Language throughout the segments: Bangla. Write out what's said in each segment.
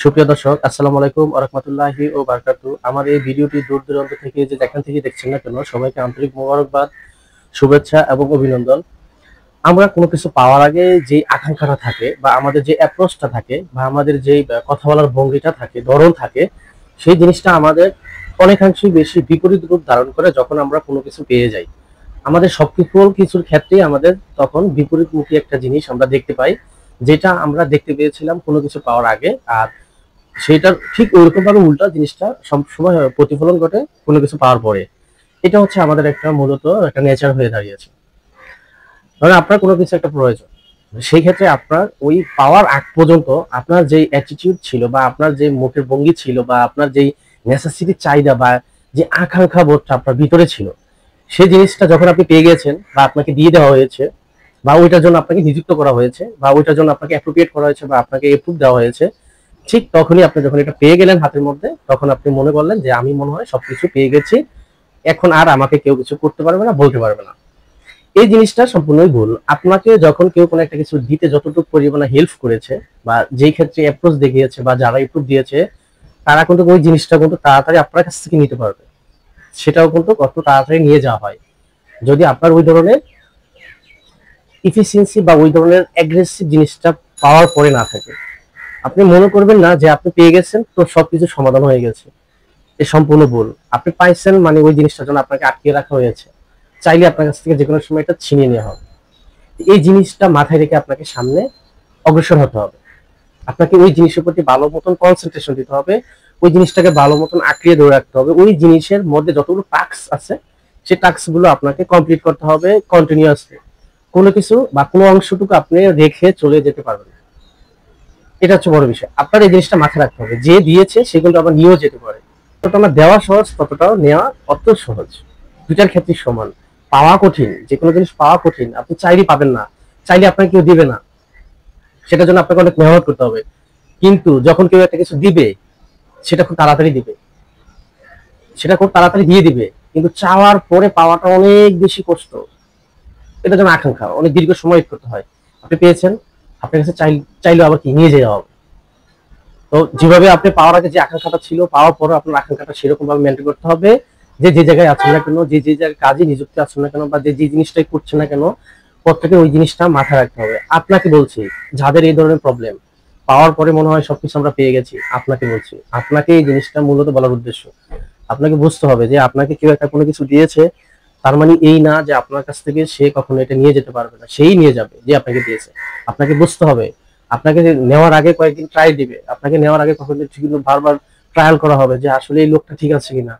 সুপ্রিয় দর্শক, আসসালামু আলাইকুম ওয়া রাহমাতুল্লাহি ওয়া বারাকাতুহু। আমার এই ভিডিওটি দূর দূরান্ত থেকে যে যেখান থেকে দেখছেন না কেন, সবাইকে আন্তরিক মোবারকবাদ, শুভেচ্ছা এবং অভিনন্দন। আমরা কোনো কিছু পাওয়ার আগে যে আকাঙ্ক্ষাটা থাকে বা আমাদের যে অ্যাপ্রোচটা থাকে বা আমাদের যে কথা বলার ভঙ্গিটা থাকে, ধরন থাকে, সেই জিনিসটা আমাদের অনেকাংশেই বেশি বিপরীত রূপ ধারণ করে যখন আমরা কোনো কিছু পেয়ে যাই। আমাদের কিছুর ক্ষেত্রেই আমাদের তখন বিপরীতমুখী একটা জিনিস আমরা দেখতে পাই, যেটা আমরা দেখতে পেয়েছিলাম কোনো কিছু পাওয়ার আগে। আর সেটার ঠিক ওইরকম ভাবে উল্টা জিনিসটা সবসময় প্রতিফলন ঘটে কোনো কিছু পাওয়ার পরে। এটা হচ্ছে আমাদের একটা মূলত একটা নেচার হয়ে দাঁড়িয়েছে। ধরেন আপনার কোনো কিছু একটা প্রয়োজন, সেই ক্ষেত্রে আপনার ওই পাওয়ার আগ পর্যন্ত আপনার যে অ্যাটিটিউড ছিল বা আপনার যে মুখের ভঙ্গি ছিল বা আপনার যেই নেসেসিটি চাহিদা বা যে আকাঙ্ক্ষা বোধটা আপনার ভিতরে ছিল, সেই জিনিসটা যখন আপনি পেয়ে গেছেন বা আপনাকে দিয়ে দেওয়া হয়েছে বা ওইটার জন্য আপনাকে নিযুক্ত করা হয়েছে বা ওইটার জন্য আপনাকে অ্যাপ্রোপ্রিয়েট করা হয়েছে বা আপনাকে এপ্রুভ দেওয়া হয়েছে, ঠিক তখনই আপনি যখন এটা পেয়ে গেলেন হাতের মধ্যে, তখন আপনি মনে করলেন যে আমি মনে হয় সবকিছু পেয়ে গেছি, এখন আর আমাকে কেউ কিছু করতে পারবে না, বলতে পারবে না। এই জিনিসটা সম্পূর্ণই ভুল। আপনাকে যখন কেউ কোনো একটা কিছু দিতে যতটুকু পরিমাণে হেল্প করেছে বা যেই ক্ষেত্রে অ্যাপ্রোচ দেখিয়েছে বা যারা এপ্রুভ দিয়েছে, তারা কিন্তু ওই জিনিসটা কিন্তু তাড়াতাড়ি আপনার কাছ থেকে নিতে পারবে। সেটাও কিন্তু কত তাড়াতাড়ি নিয়ে যাওয়া হয় যদি আপনার ওই ধরনের ইফিসিয়েন্সি বা ওই ধরনের অ্যাগ্রেসিভ জিনিসটা পাওয়ার পরে না থাকে। আপনি মনে করবেন না যে আপনি পেয়ে গেছেন তো সবকিছু সমাধান হয়ে গেছে। এ সম্পূর্ণ ভুল। আপনি পাইছেন মানে ওই জিনিসটার জন্য আপনাকে আটকে রাখা হয়েছে, চাইলে আপনার কাছ থেকে যে কোনো সময় এটা ছিনিয়ে নেওয়া হবে। এই জিনিসটা মাথায় রেখে আপনাকে সামনে অগ্রসর হতে হবে। আপনাকে ওই জিনিসের প্রতি ভালো মতন কনসেন্ট্রেশন দিতে হবে, ওই জিনিসটাকে ভালো মতন আঁকড়িয়ে ধরে রাখতে হবে। ওই জিনিসের মধ্যে যতগুলো টাস্ক আছে, সেই টাস্ক গুলো আপনাকে কমপ্লিট করতে হবে কন্টিনিউয়াসলি। কোনো কিছু বা কোনো অংশটুকু আপনি রেখে চলে যেতে পারবেন না। এটা হচ্ছে বড় বিষয়। আপনার এই জিনিসটা মাথায় রাখতে হবে, যে দিয়েছে সে কিন্তু আবার নিয়েও যেতে পারে। যতটা দেওয়া সহজ, ততটাও নেওয়া অত সহজ। দুটার ক্ষেত্রে সমান। পাওয়া কঠিন, যে কোনো জিনিস পাওয়া কঠিন। আপনি চাইলে পাবেন না, চাইলে আপনাকে কেউ দিবে না, সেটার জন্য আপনাকে অনেক মেহনত করতে হবে। কিন্তু যখন কেউ একটা কিছু দিবে, সেটা খুব তাড়াতাড়ি দিবে, সেটা খুব তাড়াতাড়ি দিয়ে দিবে। কিন্তু চাওয়ার পরে পাওয়াটা অনেক বেশি কষ্ট। এটা যেন আকাঙ্ক্ষা অনেক দীর্ঘ সময় করতে হয়। আপনি পেয়েছেন, আপনার কাছে চাইলেও আবার কি নিয়ে যাওয়া হবে। তো যেভাবে আপনি পাওয়ার আগে যে আকাঙ্ক্ষাটা ছিল, পাওয়ার পরে আপনার আকাঙ্ক্ষাটা সেরকম ভাবে মেনটেন করতে হবে। যে যে জায়গায় আছেন না কেন, যে যে জায়গায় কাজে নিযুক্ত আছেন না কেন বা যে যে জিনিসটাই করছেন না কেন, প্রত্যেকে ওই জিনিসটা মাথায় রাখতে হবে। আপনাকে বলছি, যাদের এই ধরনের প্রবলেম, পাওয়ার পরে মনে হয় সবকিছু আমরা পেয়ে গেছি, আপনাকে বলছি, আপনাকে এই জিনিসটা মূলত বলার উদ্দেশ্য। আপনাকে বুঝতে হবে যে আপনাকে কেউ একটা কোনো কিছু দিয়েছে, তার মানে এই না যে আপনার কাছ থেকে সে কখনো এটা নিয়ে যেতে পারবে না, সেই নিয়ে যাবে যে আপনাকে দিয়েছে। আপনাকে বুঝতে হবে, আপনাকে নেওয়ার আগে কয়েকদিন ট্রাই দিবে, আপনাকে নেওয়ার আগে কখনো কিন্তু বারবার ট্রায়াল করা হবে যে আসলে এই লোকটা ঠিক আছে কিনা,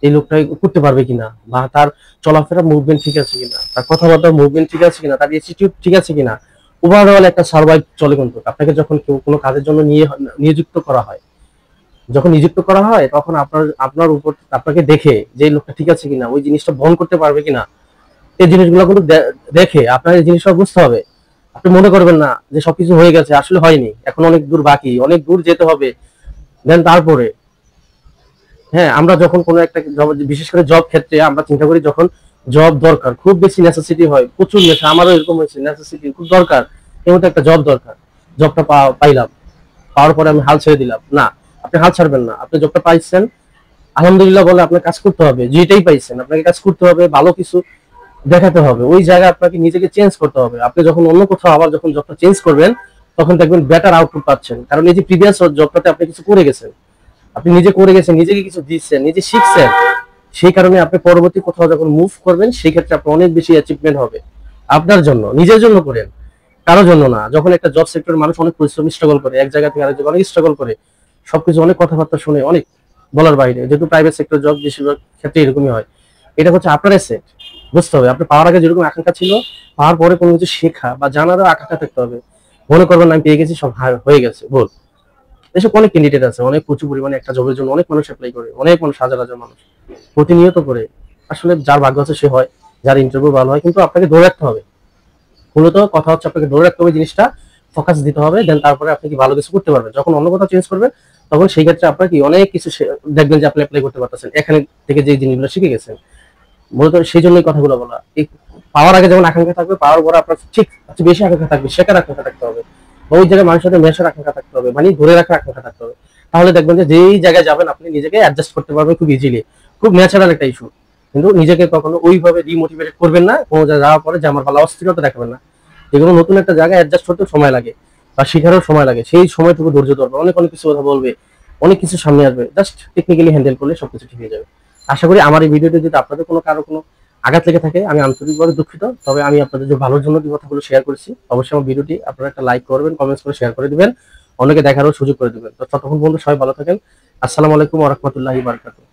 এই লোকটা করতে পারবে কিনা, বা তার চলাফেরা মুভমেন্ট ঠিক আছে কিনা, তার কথাবার্তা মুভমেন্ট ঠিক আছে কিনা, তার অ্যাটিটিউড ঠিক আছে কিনা। ওভারঅল একটা সার্ভাইভ চলে। কিন্তু আপনাকে যখন কেউ কোনো কাজের জন্য নিযুক্ত করা হয়, যখন নিযুক্ত করা হয়, তখন আপনার আপনার উপর আপনাকে দেখে যে এই লোকটা ঠিক আছে কিনা, ওই জিনিসটা বহন করতে পারবে কিনা, এই জিনিসগুলো কিন্তু দেখে আপনার এই জিনিসটা বুঝতে হবে। আপনি মনে করবেন না যে সবকিছু হয়ে গেছে, আসলে হয়নি, এখন অনেক দূর বাকি, অনেক দূর যেতে হবে। দেন তারপরে হ্যাঁ, আমরা যখন কোনো একটা বিশেষ করে জব ক্ষেত্রে আমরা চিন্তা করি, যখন জব দরকার, খুব বেশি নেসেসিটি হয়, প্রচুর আমারও এরকম হয়েছে, নেসেসিটি খুব দরকার, এই মতো একটা জব দরকার, জবটা পাইলাম, পাওয়ার পরে আমি হাল ছেড়ে দিলাম না। আপনি হাল ছাড়বেন না। আপনি জবটা পাইছেন, আলহামদুলিল্লাহ বলে আপনার কাজ করতে হবে। যেটাই পাইছেন আপনাকে কাজ করতে হবে, ভালো কিছু দেখাতে হবে। ওই জায়গায় আপনাকে নিজেকে চেঞ্জ করতে হবে। আপনি যখন অন্য কোথাও আবার যখন জবটা চেঞ্জ করবেন, তখন দেখবেন বেটার আউটপুট পাচ্ছেন। কারণ এই যে প্রিভিয়াস জবটাতে আপনি কিছু করে গেছেন, আপনি নিজে করে গেছেন, নিজেকে কিছু দিচ্ছেন, নিজে শিখছেন। সেই কারণে আপনি পরবর্তী কোথাও যখন মুভ করবেন, সেই ক্ষেত্রে আপনার অনেক বেশি অ্যাচিভমেন্ট হবে। আপনার জন্য, নিজের জন্য করেন, কারোর জন্য না। যখন একটা জব সেক্টরের মানুষ অনেক পরিশ্রম স্ট্রাগল করে, এক জায়গা থেকে আরেক জায়গায় অনেক স্ট্রাগল করে, সবকিছু অনেক কথাবার্তা শুনে, অনেক বলার বাইরে, যেহেতু প্রাইভেট সেক্টর জব বেশিরভাগ ক্ষেত্রে এরকমই হয়। এটা হচ্ছে আপনার এসেট। বুঝতে হবে, আপনি পাওয়ার আগে যেরকম আকাঙ্ক্ষা ছিল, পাওয়ার পরে কোনো কিছু শেখা বা জানারও আকাঙ্ক্ষা থাকতে হবে। মনে করবেন আমি পেয়ে গেছি, সব হয়ে গেছে, ভুল। এসব অনেক ক্যান্ডিডেট আছে, অনেক প্রচুর পরিমাণে একটা জবের জন্য অনেক মানুষ অ্যাপ্লাই করে, অনেক মানুষ, হাজার হাজার মানুষ প্রতিনিয়ত করে। আসলে যার ভাগ্য আছে সে হয়, যার ইন্টারভিউ ভালো হয়। কিন্তু আপনাকে ধরে রাখতে হবে, মূলত কথা হচ্ছে আপনাকে ধরে রাখতে হবে জিনিসটা, ফোকাস দিতে হবে। দেন তারপরে আপনি কি ভালো কিছু করতে পারবেন। যখন অন্য কোথাও চেঞ্জ করবেন, তখন সেই ক্ষেত্রে আপনার কি অনেক কিছু দেখবেন যে আপনি অ্যাপ্লাই করতে পারতেছেন, এখানে থেকে যে জিনিসগুলো শিখে গেছেন। মূলত সেই জন্যই কথাগুলো বলা। এই পাওয়ার আগে যেমন আকাঙ্ক্ষা থাকবে, পাওয়ার পরে আপনার ঠিক বেশি আকাঙ্ক্ষা থাকবে, শেখার আকাঙ্ক্ষা থাকতে হবে, বা ওই জায়গায় মানুষের সাথে মেশার আকাঙ্ক্ষা থাকতে হবে, মানে ধরে রাখার আকাঙ্ক্ষা থাকতে হবে। তাহলে দেখবেন যে যেই জায়গায় যাবেন আপনি নিজেকে অ্যাডজাস্ট করতে পারবেন খুব ইজিলি। খুব ন্যাচারাল একটা ইস্যু। কিন্তু নিজেকে কখনো ওইভাবে ডিমোটিভেটেড করবেন না, কোনো জায়গায় যাওয়ার পরে যে আমার ভালো অস্থিরতা দেখাবেন না। যেগুলো নতুন একটা জায়গায় অ্যাডজাস্ট করতে সময় লাগে বা শেখারও সময় লাগে, সেই সময়টুকু ধৈর্য ধরবে, অনেক অনেক কিছু কথা বলবে, অনেক কিছু সামনে আসবে, জাস্ট টেকনিক্যালি হ্যান্ডেল করলে সবকিছু ঠিক হয়ে যাবে। আশা করি আমার এই ভিডিওটি যদি আপনাদের কারো কোনো আঘাত লেগে থাকে, আমি আন্তরিকভাবে দুঃখিত। তবে আমি আপনাদের যে ভালোর জন্য যে কথাগুলো শেয়ার করেছি, অবশ্যই আমার ভিডিওটি আপনারা একটা লাইক করবেন, কমেন্টস করে শেয়ার করে দিবেন, অন্যকে দেখারও সুযোগ করে দিবেন। তো ততক্ষণ পর্যন্ত সবাই ভালো থাকেন। আসসালামু আলাইকুম ওয়া রাহমাতুল্লাহি ওয়া বারাকাতুহু।